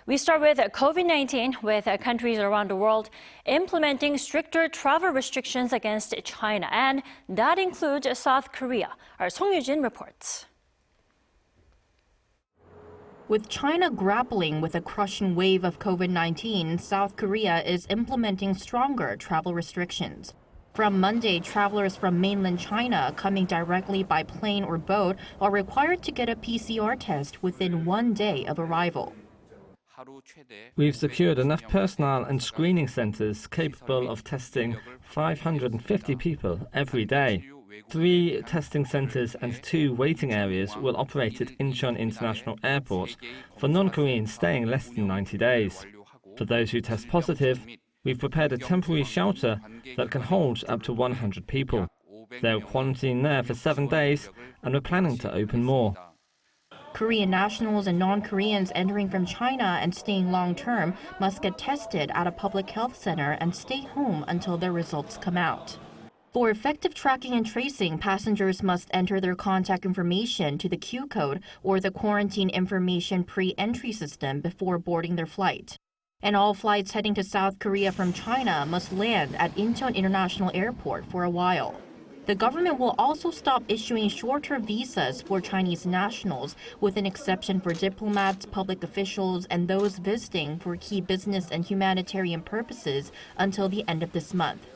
We start with COVID-19, with countries around the world implementing stricter travel restrictions against China, and that includes South Korea. Our Yoo-jin reports. With China grappling with a crushing wave of COVID-19, South Korea is implementing stronger travel restrictions. From Monday, travelers from mainland China coming directly by plane or boat are required to get a PCR test within 1 day of arrival. We've secured enough personnel and screening centres capable of testing 550 people every day. 3 testing centres and 2 waiting areas will operate at Incheon International Airport for non-Koreans staying less than 90 days. For those who test positive, we've prepared a temporary shelter that can hold up to 100 people. They'll quarantine there for 7 days, and we're planning to open more. Korean nationals and non-Koreans entering from China and staying long-term must get tested at a public health center and stay home until their results come out. For effective tracking and tracing, passengers must enter their contact information to the Q code or the quarantine information pre-entry system before boarding their flight. And all flights heading to South Korea from China must land at Incheon International Airport for a while. The government will also stop issuing short-term visas for Chinese nationals, with an exception for diplomats, public officials, and those visiting for key business and humanitarian purposes until the end of this month.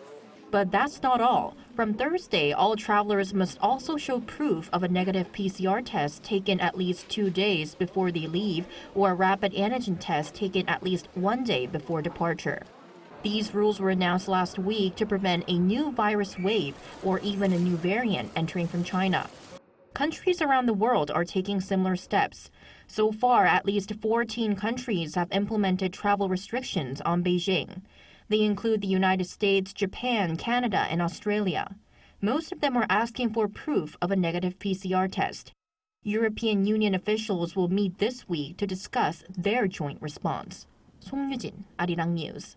But that's not all. From Thursday, all travelers must also show proof of a negative PCR test taken at least 2 days before they leave, or a rapid antigen test taken at least 1 day before departure. These rules were announced last week to prevent a new virus wave or even a new variant entering from China. Countries around the world are taking similar steps. So far, at least 14 countries have implemented travel restrictions on Beijing. They include the United States, Japan, Canada, and Australia. Most of them are asking for proof of a negative PCR test. European Union officials will meet this week to discuss their joint response. 송유진, Arirang News.